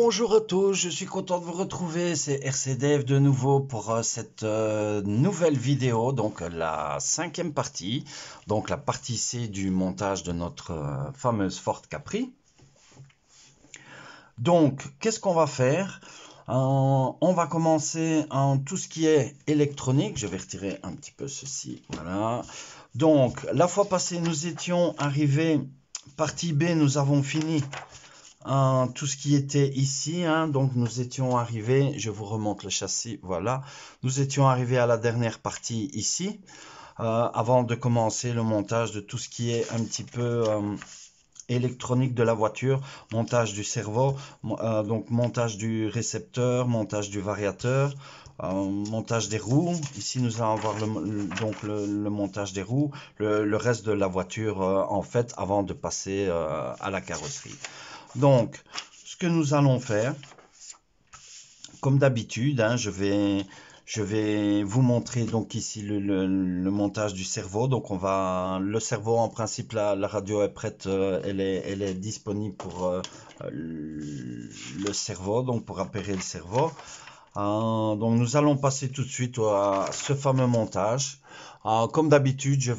Bonjour à tous, je suis content de vous retrouver, c'est RCDF de nouveau pour cette nouvelle vidéo, donc la cinquième partie, donc la partie C du montage de notre fameuse Ford Capri. Donc, qu'est-ce qu'on va faire? On va commencer en tout ce qui est électronique, je vais retirer un petit peu ceci, voilà. Donc, la fois passée, nous étions arrivés, partie B, nous avons fini tout ce qui était ici, donc nous étions arrivés, je vous remonte le châssis, voilà, nous étions arrivés à la dernière partie ici, avant de commencer le montage de tout ce qui est un petit peu électronique de la voiture, montage du cerveau, donc montage du récepteur, montage du variateur, montage des roues. Ici nous allons voir le montage des roues, le reste de la voiture en fait avant de passer à la carrosserie. Donc, ce que nous allons faire, comme d'habitude, je vais vous montrer donc ici le montage du cerveau. Donc, le cerveau en principe, la radio est prête, elle est disponible pour le cerveau, donc pour appairer le cerveau. Donc, nous allons passer tout de suite à ce fameux montage. Comme d'habitude, je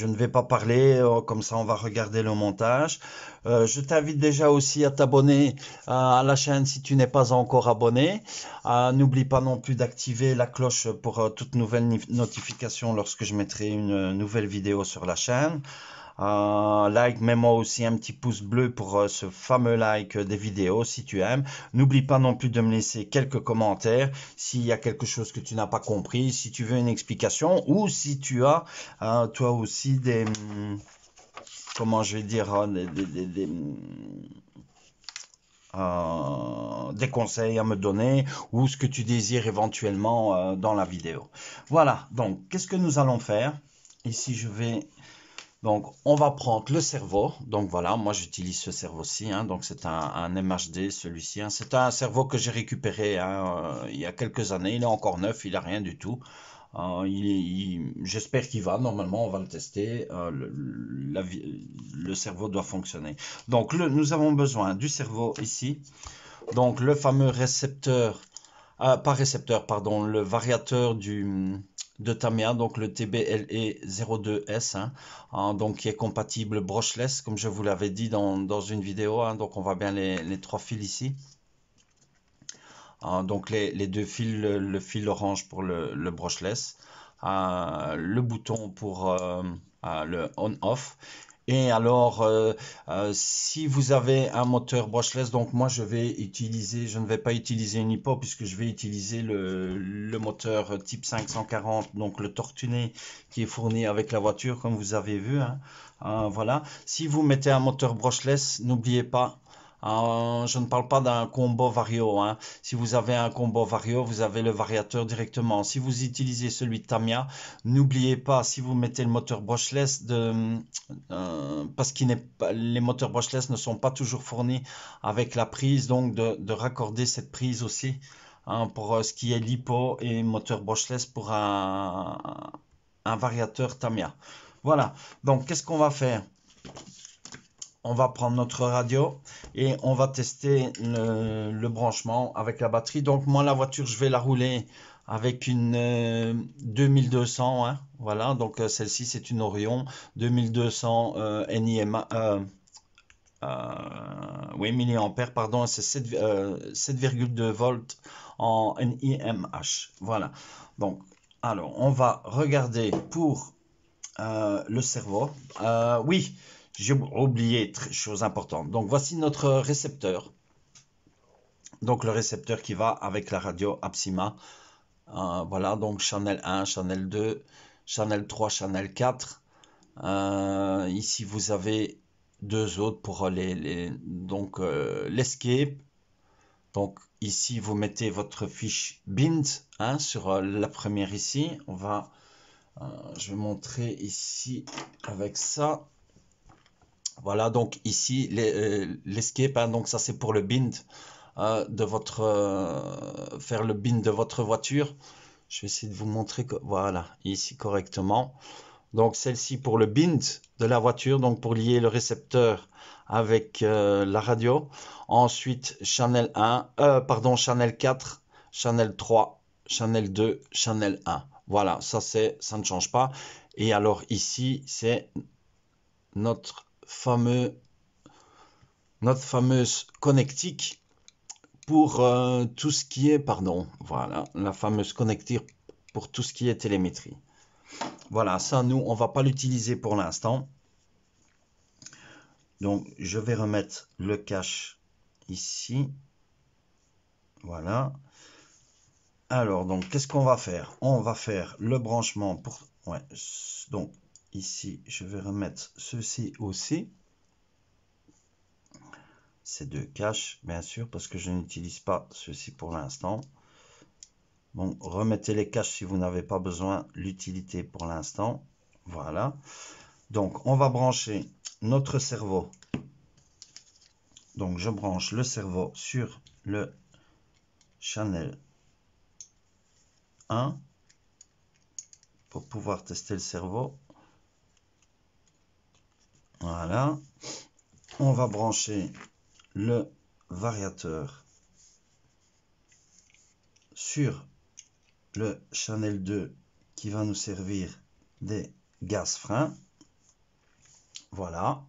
ne vais pas parler, comme ça on va regarder le montage. Je t'invite déjà aussi à t'abonner à la chaîne si tu n'es pas encore abonné. N'oublie pas non plus d'activer la cloche pour toute nouvelle notification lorsque je mettrai une nouvelle vidéo sur la chaîne. Like, mets-moi aussi un petit pouce bleu pour ce fameux like des vidéos si tu aimes. N'oublie pas non plus de me laisser quelques commentaires s'il y a quelque chose que tu n'as pas compris, si tu veux une explication ou si tu as toi aussi comment je vais dire, des conseils à me donner ou ce que tu désires éventuellement dans la vidéo. Voilà, donc qu'est-ce que nous allons faire? Ici, donc, on va prendre le cerveau. Donc, voilà, moi, j'utilise ce cerveau-ci. Donc, c'est un MHD, celui-ci. C'est un cerveau que j'ai récupéré il y a quelques années. Il est encore neuf, il n'a rien du tout. J'espère qu'il va. Normalement, on va le tester. Le cerveau doit fonctionner. Donc, nous avons besoin du cerveau ici. Donc, le fameux récepteur, pas récepteur, pardon, le variateur de Tamiya, donc le TBLE02S, donc qui est compatible brushless, comme je vous l'avais dit dans une vidéo. Donc on voit bien les trois fils ici. Donc les deux fils, le fil orange pour le brushless, le bouton pour le on-off. Et alors, si vous avez un moteur brushless, donc moi je ne vais pas utiliser une Hippo puisque je vais utiliser le moteur type 540, donc le tortuné qui est fourni avec la voiture comme vous avez vu. Voilà. Si vous mettez un moteur brushless, n'oubliez pas. Je ne parle pas d'un combo vario. Si vous avez un combo vario, vous avez le variateur directement. Si vous utilisez celui de Tamiya, n'oubliez pas, si vous mettez le moteur brushless, parce que les moteurs brushless ne sont pas toujours fournis avec la prise, donc de raccorder cette prise aussi pour ce qui est LiPo et moteur brushless pour un variateur Tamiya. Voilà, donc qu'est-ce qu'on va faire? On va prendre notre radio et on va tester le branchement avec la batterie. Donc moi la voiture je vais la rouler avec une 2200. Voilà, donc celle-ci c'est une Orion 2200 NIMA. Oui, milliampères, pardon, c'est 7,2 volts en NIMH. Voilà. Donc, alors, on va regarder pour le cerveau. Oui, j'ai oublié, chose importante. Donc, voici notre récepteur. Donc, le récepteur qui va avec la radio Apsima. Voilà, donc Channel 1, Channel 2, Channel 3, Channel 4. Ici, vous avez deux autres pour l'escape. Donc, ici, vous mettez votre fiche bind sur la première ici. Je vais montrer ici avec ça. Voilà, donc ici, l'escape, donc ça c'est pour le bind faire le bind de votre voiture. Je vais essayer de vous montrer que, voilà, ici correctement. Donc celle-ci pour le bind de la voiture, donc pour lier le récepteur avec la radio. Ensuite, Channel 1, Channel 4, Channel 3, Channel 2, Channel 1. Voilà, ça ne change pas. Et alors ici, c'est notre fameuse connectique pour tout ce qui est, voilà, la fameuse connectique pour tout ce qui est télémétrie. Voilà, ça, nous, on va pas l'utiliser pour l'instant. Donc, je vais remettre le cache ici. Voilà. Alors, donc, qu'est-ce qu'on va faire? On va faire le branchement pour... Ouais, donc, ici, je vais remettre ceci aussi. Ces deux caches, bien sûr, parce que je n'utilise pas ceci pour l'instant. Bon, remettez les caches si vous n'avez pas besoin l'utilité pour l'instant. Voilà. Donc, on va brancher notre cerveau. Donc, je branche le cerveau sur le channel 1 pour pouvoir tester le cerveau. Voilà. On va brancher le variateur sur le channel 2 qui va nous servir des gaz freins. Voilà.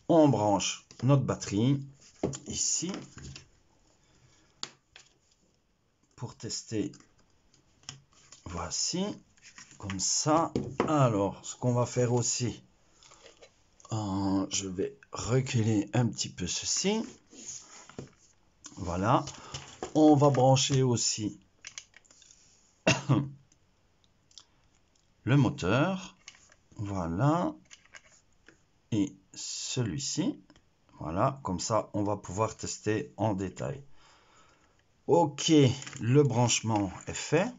On branche notre batterie ici pour tester. Voici, comme ça. Alors, ce qu'on va faire aussi, je vais reculer un petit peu ceci. Voilà. On va brancher aussi le moteur. Voilà. Et celui-ci. Voilà, comme ça, on va pouvoir tester en détail. Ok, le branchement est fait.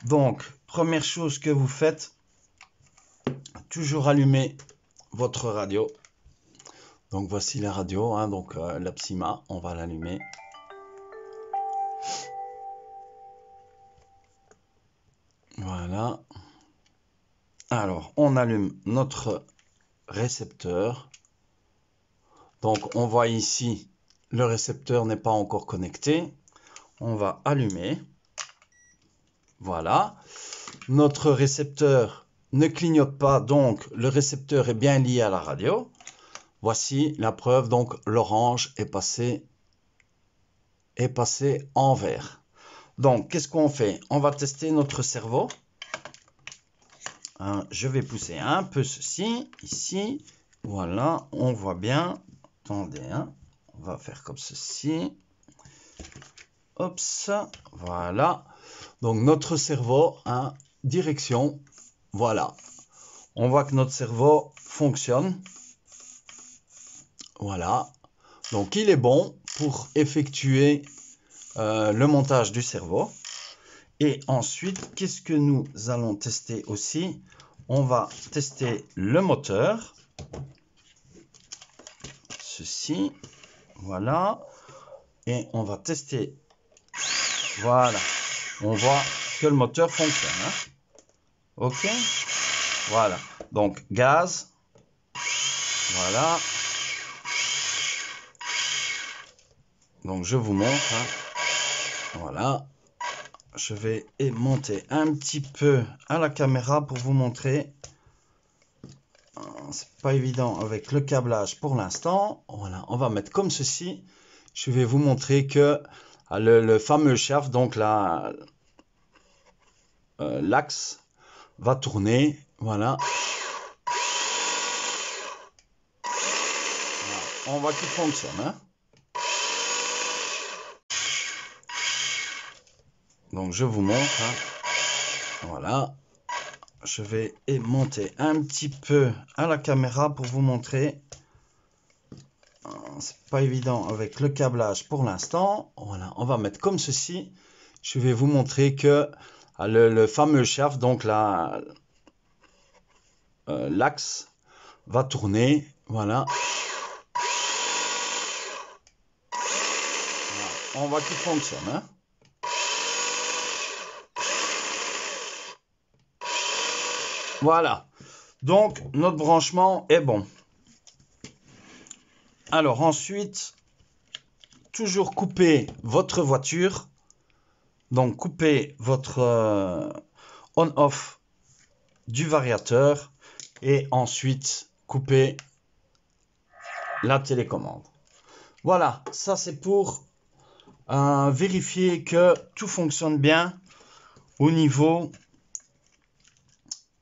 Donc, première chose que vous faites, toujours allumer votre radio. Donc, voici la radio, hein, donc la Psyma, on va l'allumer. Voilà. Alors, on allume notre récepteur. Donc, on voit ici, le récepteur n'est pas encore connecté. On va allumer. Voilà. Notre récepteur ne clignote pas, donc le récepteur est bien lié à la radio. Voici la preuve, donc l'orange est passé en vert. Donc, qu'est-ce qu'on fait? On va tester notre cerveau. Je vais pousser un peu ceci, ici. Voilà, on voit bien. Attendez, hein. On va faire comme ceci. Hop, voilà. Donc, notre cerveau, hein, direction. Voilà. On voit que notre cerveau fonctionne. Voilà. Donc, il est bon pour effectuer le montage du cerveau. Et ensuite, qu'est-ce que nous allons tester aussi? On va tester le moteur. Ceci. Voilà. Et on va tester. Voilà. On voit que le moteur fonctionne. Hein? OK. Voilà. Donc, gaz. Voilà. Donc, je vous montre. Hein. Voilà. Je vais monter un petit peu à la caméra pour vous montrer. C'est pas évident avec le câblage pour l'instant. Voilà, on va mettre comme ceci. Je vais vous montrer que le fameux shaft, donc là, l'axe va tourner. Voilà. Voilà. On voit qu'il fonctionne. Hein. Donc je vous montre. Hein. Voilà. Je vais monter un petit peu à la caméra pour vous montrer. C'est pas évident avec le câblage pour l'instant. Voilà, on va mettre comme ceci. Je vais vous montrer que le fameux shaft, donc là, l'axe va tourner. Voilà. Voilà. On voit qu'il fonctionne. Hein. Voilà. Donc, notre branchement est bon. Alors ensuite, toujours couper votre voiture. Donc coupez votre on-off du variateur et ensuite coupez la télécommande. Voilà, ça c'est pour vérifier que tout fonctionne bien au niveau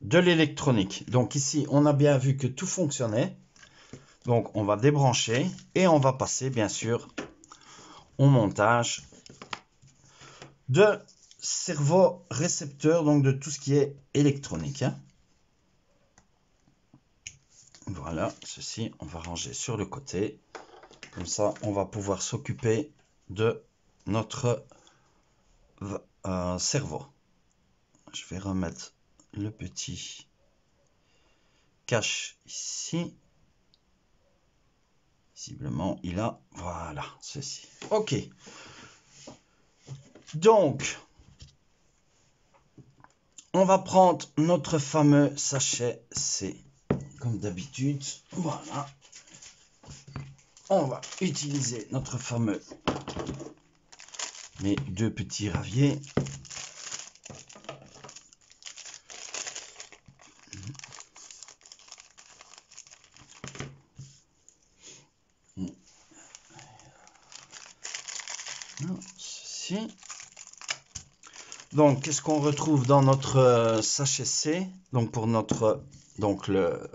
de l'électronique. Donc ici, on a bien vu que tout fonctionnait. Donc on va débrancher et on va passer bien sûr au montage de servo-récepteur, donc de tout ce qui est électronique. Voilà, ceci on va ranger sur le côté. Comme ça, on va pouvoir s'occuper de notre cerveau. Je vais remettre le petit cache ici. Visiblement, il a... Voilà, ceci. OK. Donc, on va prendre notre fameux sachet C. Comme d'habitude, voilà. On va utiliser notre fameux... mes deux petits raviers. Ceci. Donc, qu'est-ce qu'on retrouve dans notre sachet C? Donc, pour notre le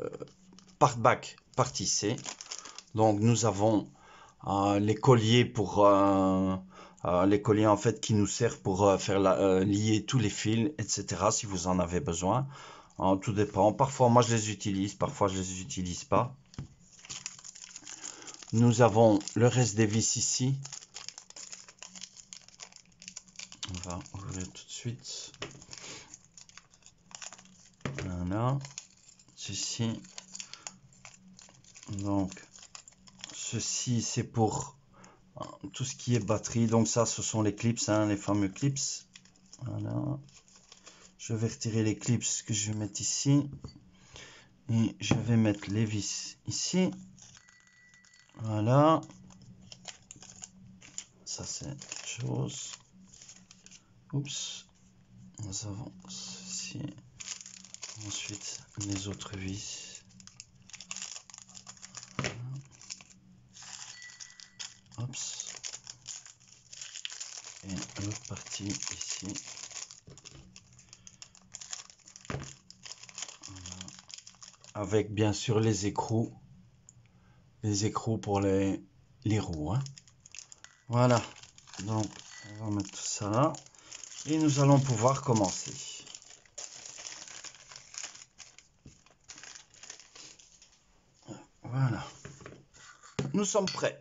part back partie C. Donc, nous avons les colliers pour les colliers en fait qui nous servent pour faire lier tous les fils, etc. Si vous en avez besoin. Tout dépend. Parfois, moi, je les utilise. Parfois, je les utilise pas. Nous avons le reste des vis ici. On va ouvrir tout de suite. Voilà. Ceci. Donc, ceci, c'est pour tout ce qui est batterie. Donc, ça, ce sont les clips, hein, les fameux clips. Voilà. Je vais retirer les clips que je vais mettre ici. Et je vais mettre les vis ici. Voilà. Ça, c'est quelque chose. Oups. Nous avons ceci. Ensuite, les autres vis. Voilà. Oups. Et l'autre partie ici. Voilà. Avec bien sûr les écrous. Les écrous pour les roues. Hein. Voilà. Donc, on va mettre tout ça là. Et nous allons pouvoir commencer. Voilà. Nous sommes prêts.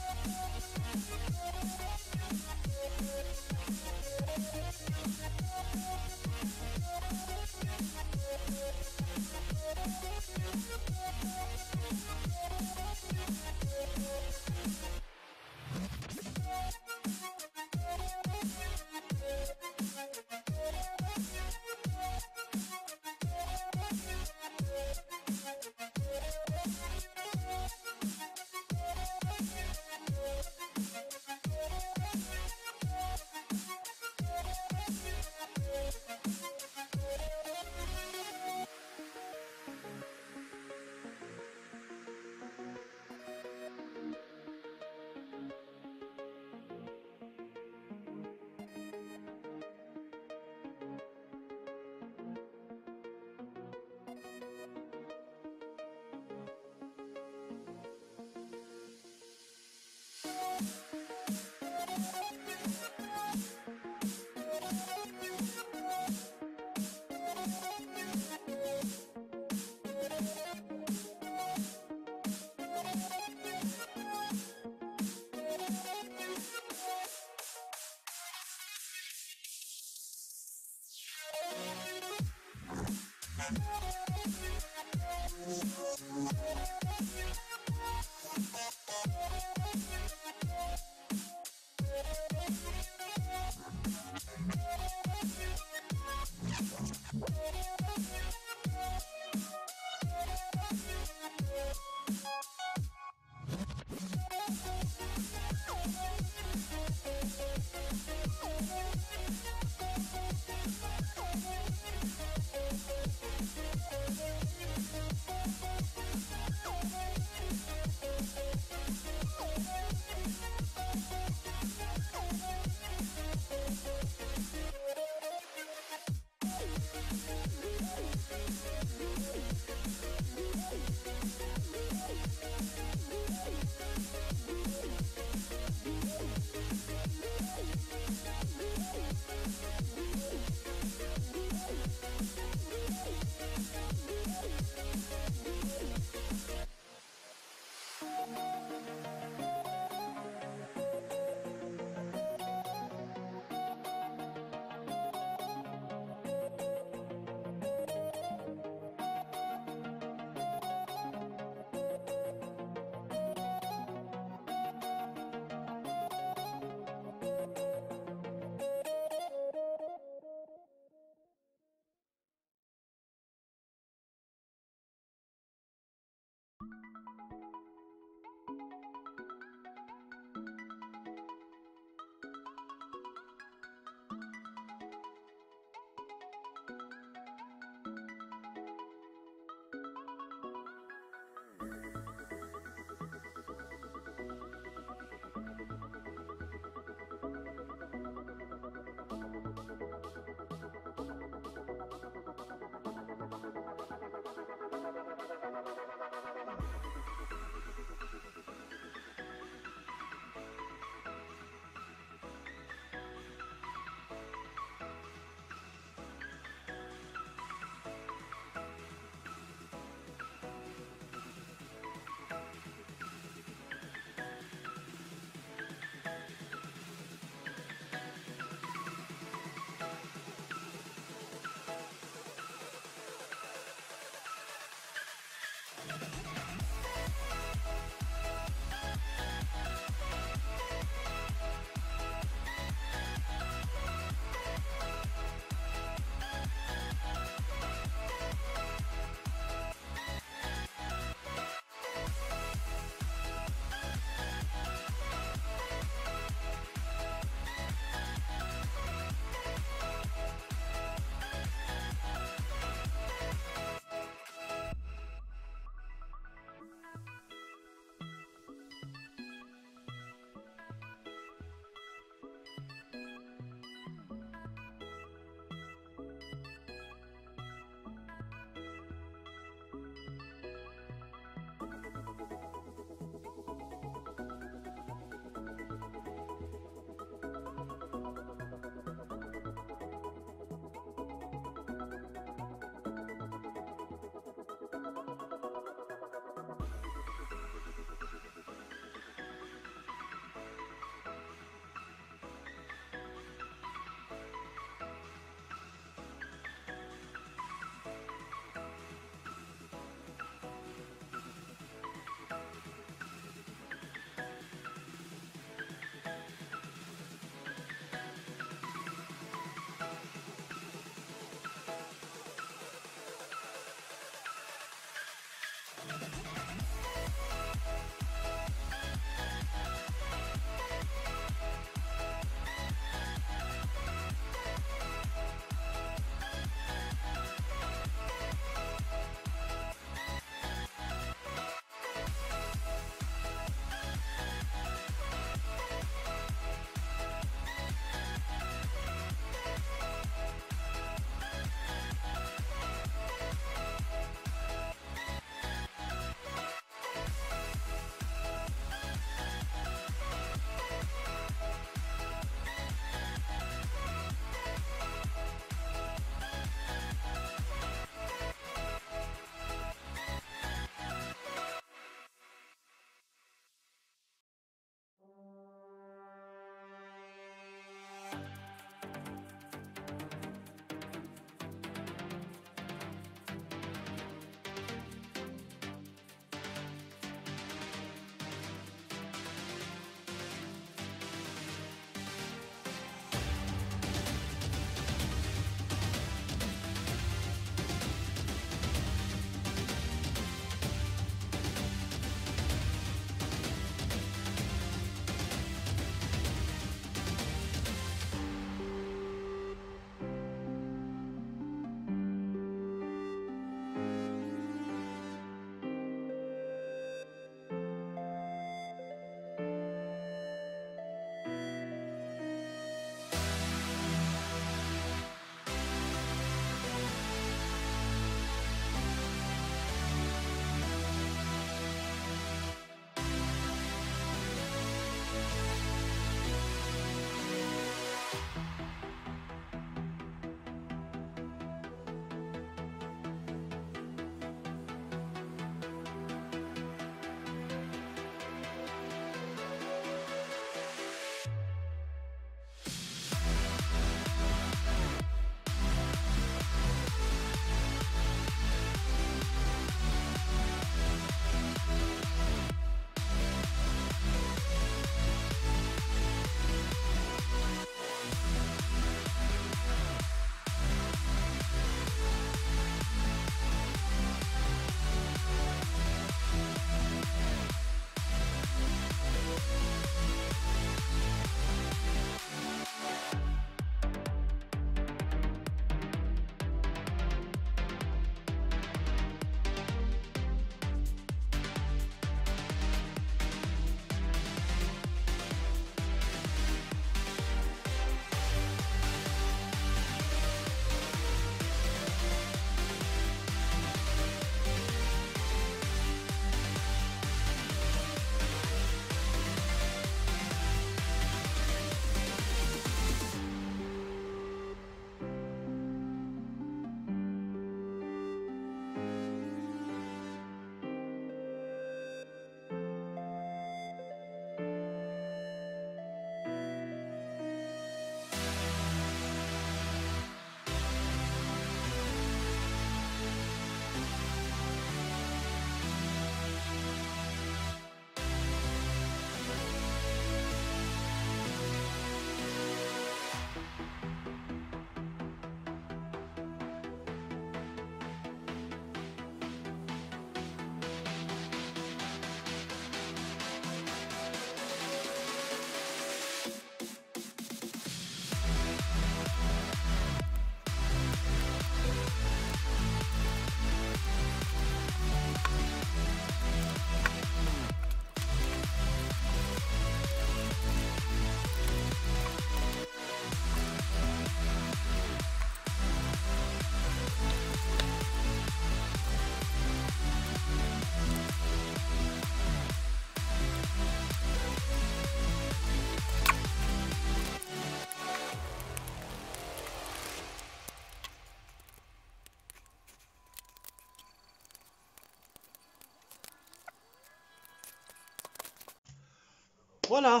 Voilà,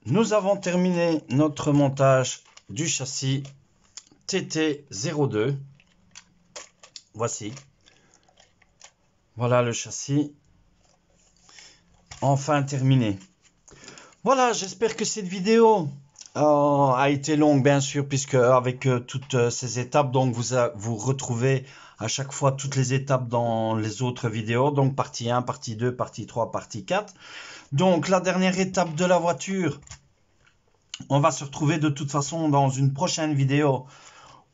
nous avons terminé notre montage du châssis TT02. Voici. Voilà le châssis. Enfin terminé. Voilà, j'espère que cette vidéo a été longue, bien sûr, puisque avec toutes ces étapes, donc vous retrouvez à chaque fois toutes les étapes dans les autres vidéos. Donc partie 1, partie 2, partie 3, partie 4. Donc la dernière étape de la voiture, on va se retrouver de toute façon dans une prochaine vidéo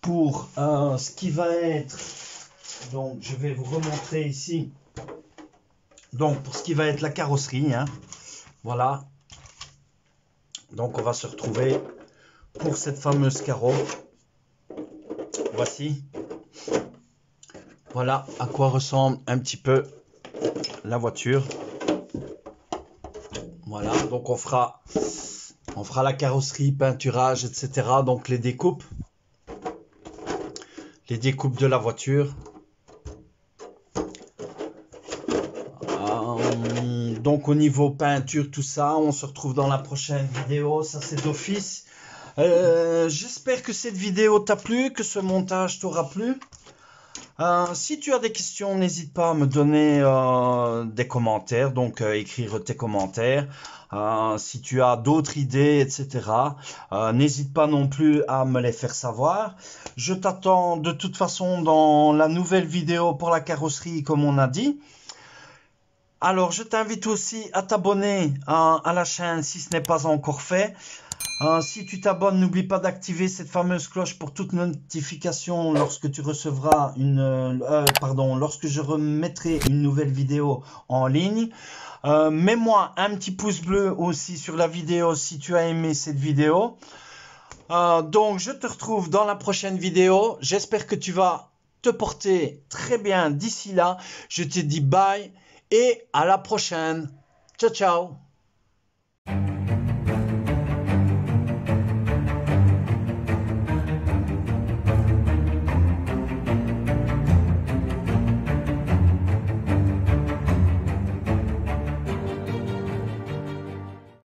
pour ce qui va être... Donc je vais vous remontrer ici. Donc pour ce qui va être la carrosserie, hein. Voilà. Donc on va se retrouver pour cette fameuse carreau. Voici. Voilà à quoi ressemble un petit peu la voiture. Voilà, donc on fera la carrosserie, peinturage, etc. Donc les découpes de la voiture. Donc au niveau peinture, tout ça, on se retrouve dans la prochaine vidéo. Ça c'est d'office. J'espère que cette vidéo t'a plu, que ce montage t'aura plu. Si tu as des questions, n'hésite pas à me donner des commentaires, donc écrire tes commentaires. Si tu as d'autres idées, etc., n'hésite pas non plus à me les faire savoir. Je t'attends de toute façon dans la nouvelle vidéo pour la carrosserie, comme on a dit. Alors, je t'invite aussi à t'abonner à la chaîne si ce n'est pas encore fait. Si tu t'abonnes, n'oublie pas d'activer cette fameuse cloche pour toute notification lorsque tu recevras lorsque je remettrai une nouvelle vidéo en ligne. Mets-moi un petit pouce bleu aussi sur la vidéo si tu as aimé cette vidéo. Donc, je te retrouve dans la prochaine vidéo. J'espère que tu vas te porter très bien d'ici là. Je te dis bye et à la prochaine. Ciao, ciao.